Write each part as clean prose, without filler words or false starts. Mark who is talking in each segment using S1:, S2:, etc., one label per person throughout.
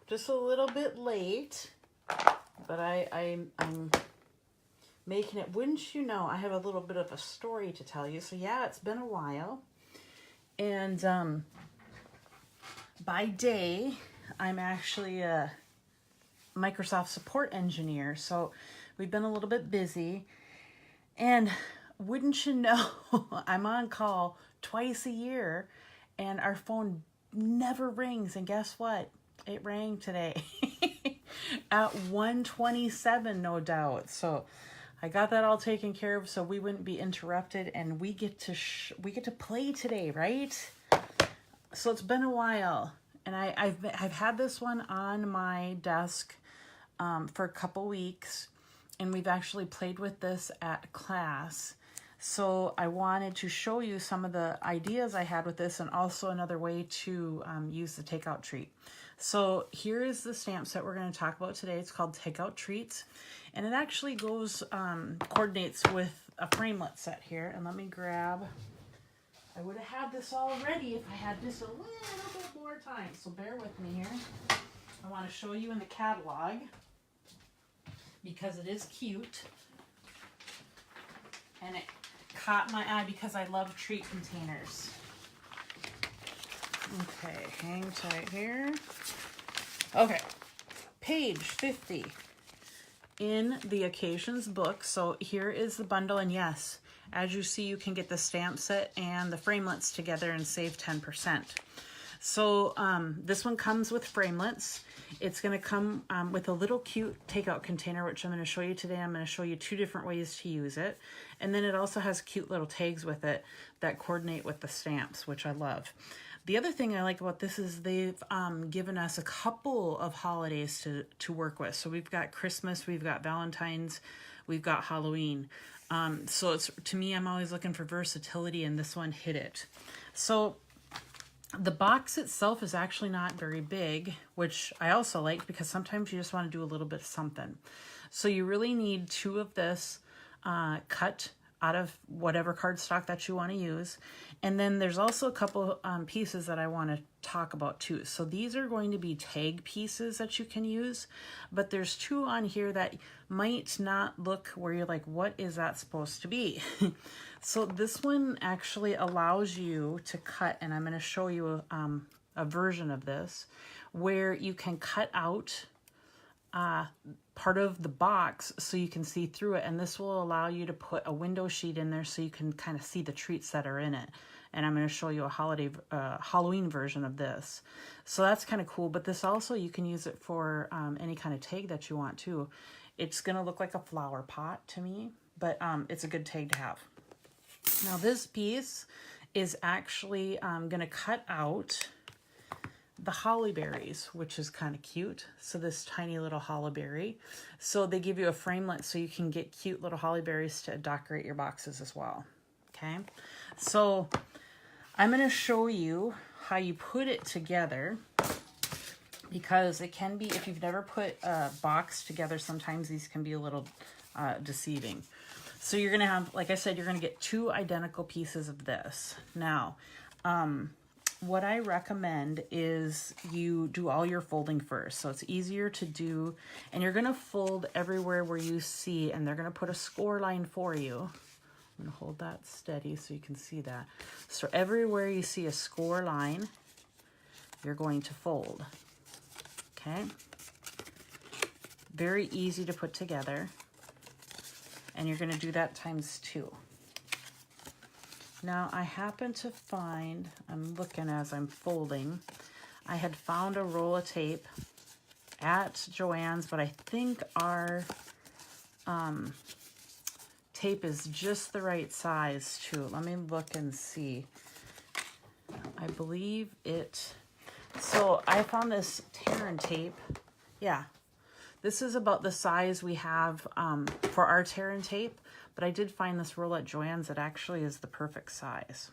S1: Just a little bit late, but I'm making it. Wouldn't you know, I have a little bit of a story to tell you. So yeah, it's been a while. And by day, I'm actually a Microsoft support engineer. So we've been a little bit busy. And wouldn't you know, I'm on call twice a year and our phone never rings. And guess what? It rang today at 1:27, no doubt. So I got that all taken care of so we wouldn't be interrupted, and we get to play today, right? So it's been a while, and I've had this one on my desk for a couple weeks, and we've actually played with this at class. So I wanted to show you some of the ideas I had with this, and also another way to use the Takeout Treat. So here is the stamp set we're going to talk about today. It's called Takeout Treats, and it actually goes, coordinates with a framelit set here. And let me grab, I would have had this all ready if I had just a little bit more time. So bear with me here. I want to show you in the catalog because it is cute. And it caught my eye because I love treat containers. Okay, hang tight here. Okay, page 50 in the Occasions book. So here is the bundle, and yes, as you see, you can get the stamp set and the framelits together and save 10%. So this one comes with framelits. It's going to come with a little cute takeout container, which I'm going to show you today. I'm going to show you 2 different ways to use it. And then it also has cute little tags with it that coordinate with the stamps, which I love. The other thing I like about this is they've given us a couple of holidays to work with. So we've got Christmas, we've got Valentine's, we've got Halloween. So it's, to me, I'm always looking for versatility, and this one hit it. So the box itself is actually not very big, which I also like because sometimes you just want to do a little bit of something. So you really need 2 of this cut out of whatever cardstock that you want to use. And then there's also a couple pieces that I want to talk about too. So these are going to be tag pieces that you can use, but there's 2 on here that might not look where you're like, what is that supposed to be? So this one actually allows you to cut, and I'm going to show you a version of this where you can cut out part of the box so you can see through it, and this will allow you to put a window sheet in there so you can kind of see the treats that are in it. And I'm going to show you a Halloween version of this. So that's kind of cool, but this also, you can use it for any kind of tag that you want to. It's going to look like a flower pot to me, but it's a good tag to have. Now this piece is actually going to cut out the holly berries, which is kind of cute. So this tiny little holly berry. So they give you a framelit so you can get cute little holly berries to decorate your boxes as well. Okay, so I'm going to show you how you put it together, because it can be, if you've never put a box together, sometimes these can be a little deceiving. So you're going to have, like I said, you're going to get 2 identical pieces of this. Now, what I recommend is you do all your folding first. So it's easier to do, and you're going to fold everywhere where you see, and they're going to put a score line for you. I'm going to hold that steady so you can see that. So everywhere you see a score line, you're going to fold. Okay? Very easy to put together. And you're going to do that times 2. Now, I happen to find, I'm looking as I'm folding, I had found a roll of tape at Joann's, but I think our tape is just the right size too. Let me look and see. I believe it, so I found this tear and tape. Yeah, this is about the size we have for our tear and tape. But I did find this roll at Joann's that actually is the perfect size.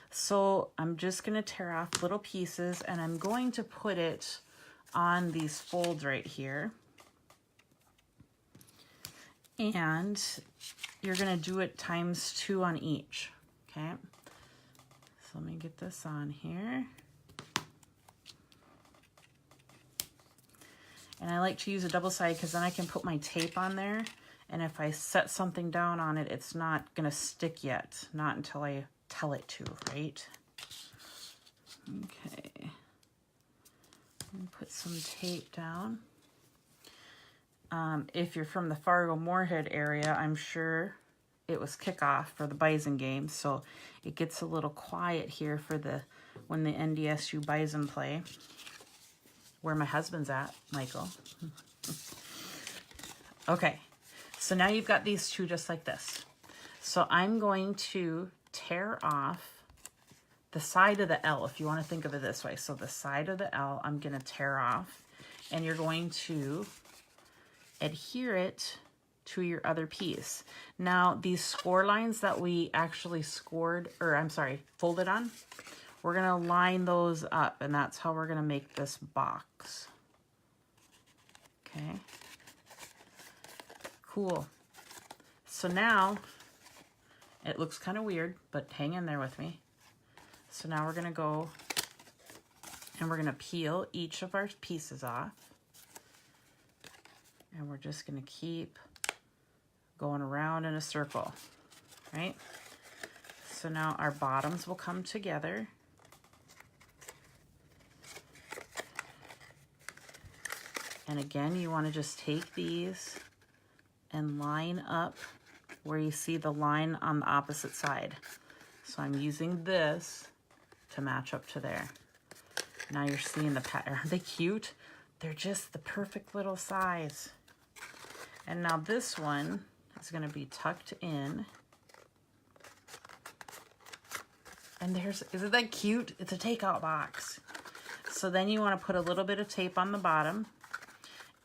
S1: So I'm just going to tear off little pieces, and I'm going to put it on these folds right here. And you're going to do it times 2 on each. Okay. So let me get this on here. And I like to use a double side because then I can put my tape on there. And if I set something down on it, it's not going to stick yet. Not until I tell it to, right? Okay. Put some tape down. If you're from the Fargo-Moorhead area, I'm sure it was kickoff for the Bison game, so it gets a little quiet here for when the NDSU Bison play. Where my husband's at, Michael. Okay, so now you've got these two just like this. So I'm going to tear off the side of the L, if you want to think of it this way. So the side of the L, I'm going to tear off, and you're going to adhere it to your other piece. Now, these score lines that we actually folded on, we're going to line those up, and that's how we're going to make this box. Okay. Cool. So now, it looks kind of weird, but hang in there with me. So now we're going to go and we're going to peel each of our pieces off. And we're just going to keep going around in a circle, right? So now our bottoms will come together. And again, you want to just take these and line up where you see the line on the opposite side. So I'm using this to match up to there. Now you're seeing the pattern. Aren't they cute? They're just the perfect little size. And now this one is going to be tucked in. And isn't that cute? It's a takeout box. So then you want to put a little bit of tape on the bottom,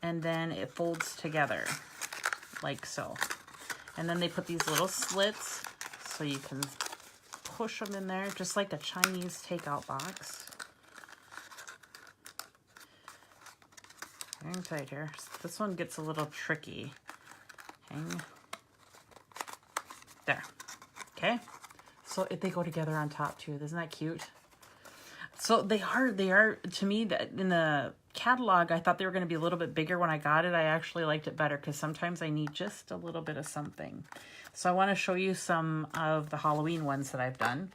S1: and then it folds together like so. And then they put these little slits so you can push them in there, just like a Chinese takeout box. Hang tight here. This one gets a little tricky. Hang there. Okay. So if they go together on top too, isn't that cute? So they are to me, that in the catalog, I thought they were going to be a little bit bigger. When I got it, I actually liked it better because sometimes I need just a little bit of something. So I want to show you some of the Halloween ones that I've done.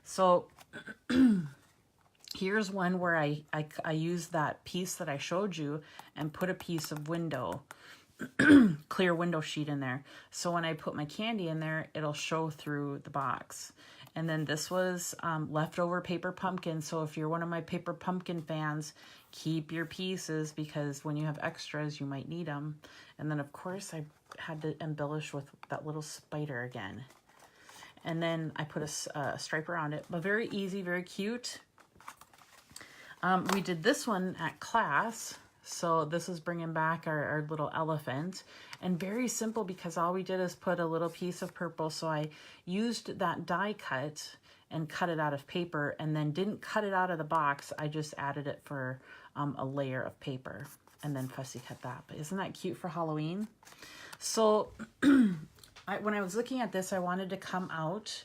S1: So here's one where I used that piece that I showed you and put a piece of window, clear window sheet in there. So when I put my candy in there, it'll show through the box. And then this was leftover paper pumpkin. So if you're one of my paper pumpkin fans, keep your pieces because when you have extras, you might need them. And then, of course, I had to embellish with that little spider again. And then I put a stripe around it. But very easy, very cute. We did this one at class. So this is bringing back our little elephant. And very simple because all we did is put a little piece of purple. So I used that die cut and cut it out of paper and then didn't cut it out of the box. I just added it for a layer of paper and then fussy cut that. But isn't that cute for Halloween? So when I was looking at this, I wanted to come out.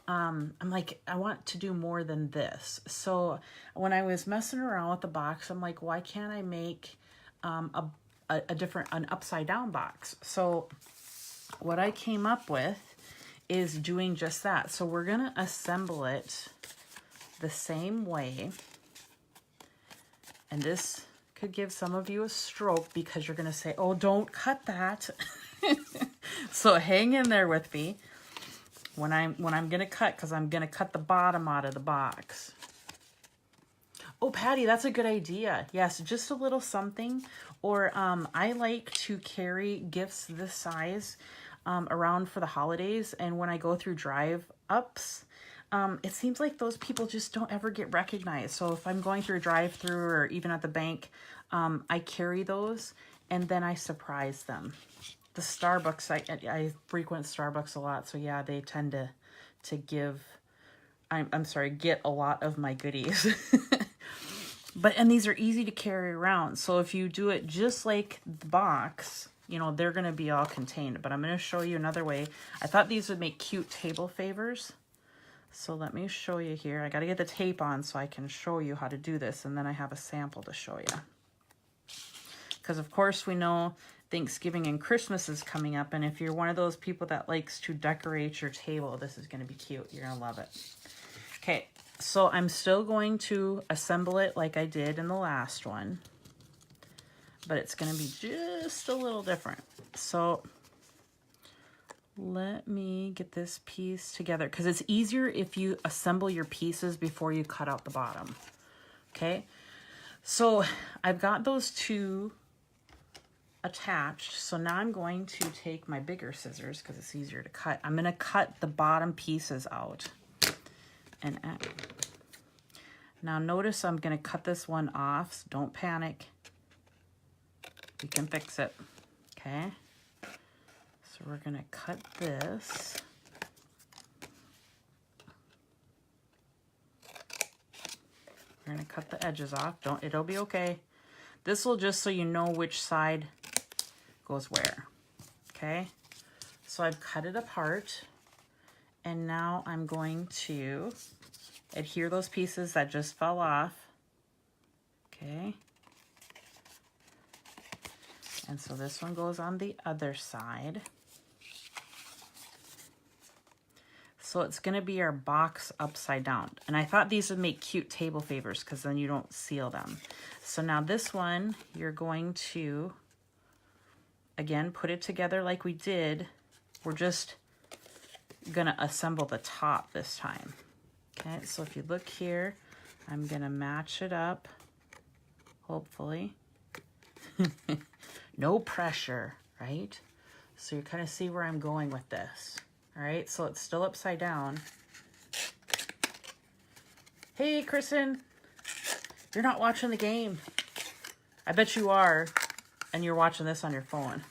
S1: I'm like, I want to do more than this. So when I was messing around with the box, I'm like, why can't I make an upside down box? So what I came up with is doing just that. So we're going to assemble it the same way. And this could give some of you a stroke because you're going to say, oh, don't cut that. So hang in there with me. When I'm going to cut, because I'm going to cut the bottom out of the box. Oh, Patty, that's a good idea. Yes, just a little something. Or I like to carry gifts this size around for the holidays. And when I go through drive-ups, it seems like those people just don't ever get recognized. So if I'm going through a drive-through or even at the bank, I carry those and then I surprise them. The Starbucks, I frequent Starbucks a lot, so yeah, they tend to give, get a lot of my goodies. And these are easy to carry around, so if you do it just like the box, you know, they're going to be all contained. But I'm going to show you another way. I thought these would make cute table favors, so let me show you here. I got to get the tape on so I can show you how to do this, and then I have a sample to show you. because of course we know Thanksgiving and Christmas is coming up, and if you're one of those people that likes to decorate your table, this is going to be cute. You're going to love it. Okay, so I'm still going to assemble it like I did in the last one, but it's going to be just a little different. So let me get this piece together, because it's easier if you assemble your pieces before you cut out the bottom. Okay, so I've got those two attached. So now I'm going to take my bigger scissors because it's easier to cut. I'm going to cut the bottom pieces out. And now notice I'm going to cut this one off. So don't panic. We can fix it. Okay. So we're going to cut this. We're going to cut the edges off. It'll be okay. This will just so you know which side goes where. Okay. So I've cut it apart. And now I'm going to adhere those pieces that just fell off. Okay. And so this one goes on the other side. So it's going to be our box upside down. And I thought these would make cute table favors because then you don't seal them. So now this one, you're going to, again, put it together like we did. We're just going to assemble the top this time. Okay, so if you look here, I'm going to match it up, hopefully. No pressure, right? So you kind of see where I'm going with this. All right, so it's still upside down. Hey, Kristen, you're not watching the game. I bet you are, and you're watching this on your phone.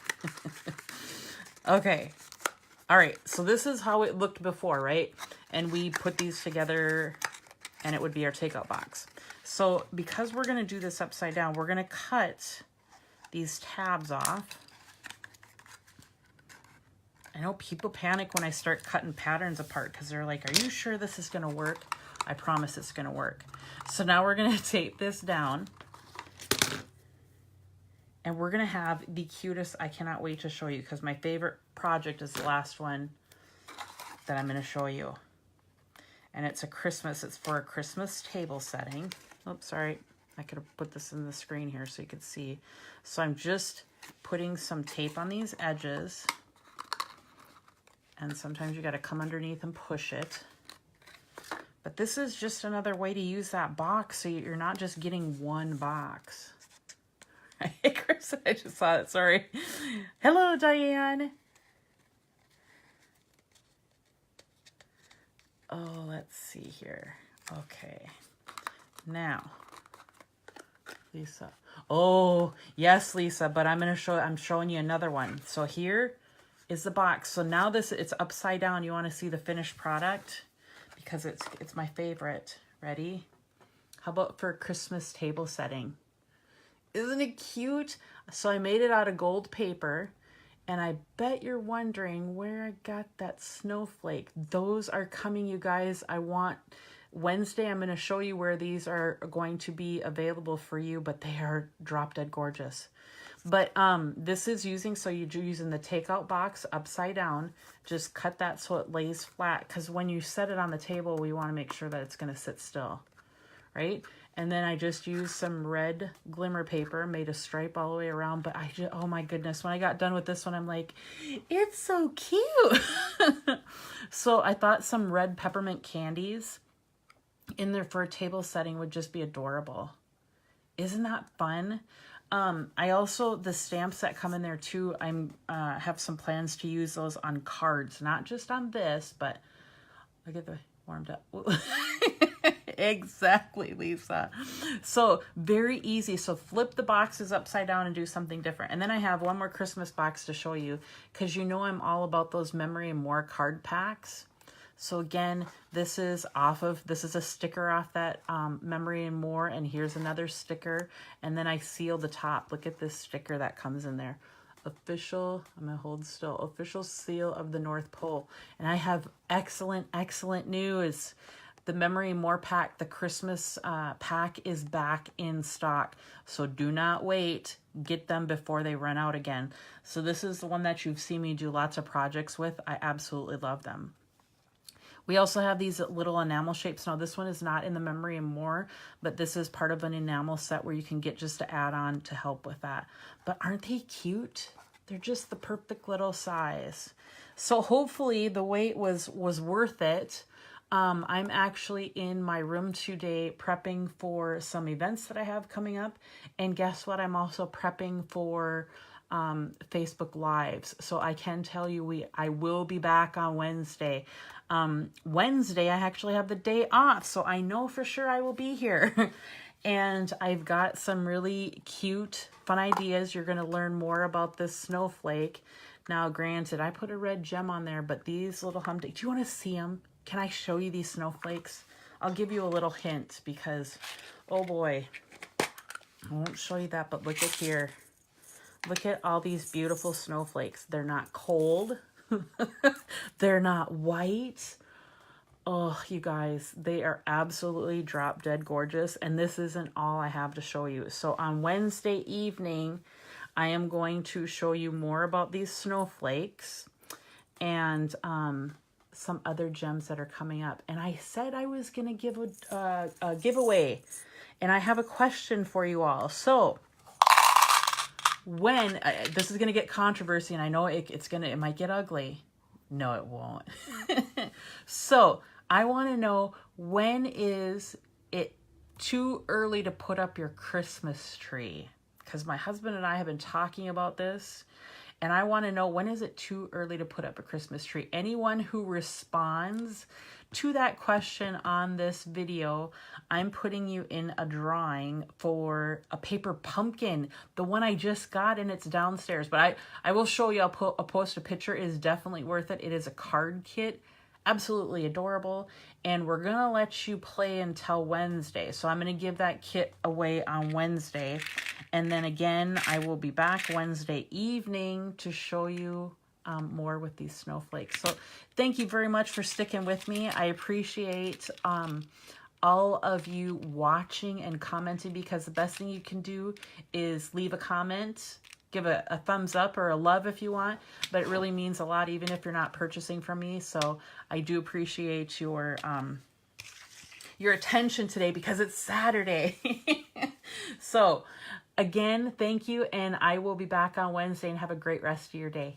S1: Okay. All right, so this is how it looked before, right? And we put these together, and it would be our takeout box. So because we're going to do this upside down, we're going to cut these tabs off. I know people panic when I start cutting patterns apart because they're like, are you sure this is going to work? I promise it's going to work. So now we're going to tape this down. And we're going to have the cutest, I cannot wait to show you because my favorite project is the last one that I'm going to show you. And it's it's for a Christmas table setting. Oops, sorry. I could have put this in the screen here so you could see. So I'm just putting some tape on these edges. And sometimes you got to come underneath and push it. But this is just another way to use that box so you're not just getting one box. Hey, Chris, I just saw it. Sorry. Hello, Diane. Oh, let's see here. Okay. Now, Lisa. Oh, yes, Lisa, but I'm showing you another one. So here is the box. So now it's upside down. You want to see the finished product because it's my favorite. Ready? How about for a Christmas table setting? Isn't it cute? So I made it out of gold paper, and I bet you're wondering where I got that snowflake. Those are coming, you guys. Wednesday, I'm going to show you where these are going to be available for you, but they are drop dead gorgeous. But this is using the takeout box upside down. Just cut that so it lays flat, because when you set it on the table, we want to make sure that it's going to sit still, right? And then I just used some red glimmer paper, made a stripe all the way around. But oh my goodness, when I got done with this one, I'm like, it's so cute. So I thought some red peppermint candies in there for a table setting would just be adorable. Isn't that fun? I also, the stamps that come in there too, have some plans to use those on cards, not just on this, but look at the warmed up. Exactly, Lisa. So very easy. So flip the boxes upside down and do something different. And then I have one more Christmas box to show you because you know I'm all about those Memory and More card packs. So again, this is a sticker off that Memory and More, and here's another sticker. And then I seal the top. Look at this sticker that comes in there. Official, I'm gonna hold still, official seal of the North Pole. And I have excellent news. The Memory and More pack, the Christmas pack is back in stock. So do not wait. get them before they run out again. So this is the one that you've seen me do lots of projects with. I absolutely love them. We also have these little enamel shapes. Now this one is not in the memory and more, but this is part of an enamel set where you can get just to add on to help with that. But aren't they cute? They're just the perfect little size. So hopefully the wait was worth it. I'm actually in my room today prepping for some events that I have coming up. And guess what? I'm also prepping for Facebook Lives. So I can tell you I will be back on Wednesday. Wednesday, I actually have the day off, so I know for sure I will be here. And I've got some really cute, fun ideas. You're going to learn more about this snowflake. Now, granted, I put a red gem on there, but these little humdinger, do you want to see them? Can I show you these snowflakes? I'll give you a little hint because, oh boy, I won't show you that, but look at here. Look at all these beautiful snowflakes. They're not cold. They're not white. Oh, you guys, they are absolutely drop dead gorgeous. And this isn't all I have to show you. So on Wednesday evening, I am going to show you more about these snowflakes and some other gems that are coming up. And I said I was going to give a giveaway. And I have a question for you all. So when this is going to get controversy, and I know it might get ugly. No, it won't. So I want to know, when is it too early to put up your Christmas tree? Because my husband and I have been talking about this, and I want to know, when is it too early to put up a Christmas tree? Anyone who responds to that question on this video, I'm putting you in a drawing for a paper pumpkin, the one I just got, and it's downstairs. But I will show you. I'll post a picture. It is definitely worth it. It is a card kit, absolutely adorable. And we're gonna let you play until Wednesday. So I'm gonna give that kit away on Wednesday, and then again I will be back Wednesday evening to show you more with these snowflakes. So thank you very much for sticking with me. I appreciate all of you watching and commenting, because the best thing you can do is leave a comment, give a thumbs up or a love if you want, but it really means a lot even if you're not purchasing from me. So I do appreciate your attention today because it's Saturday. So again, thank you, and I will be back on Wednesday, and have a great rest of your day.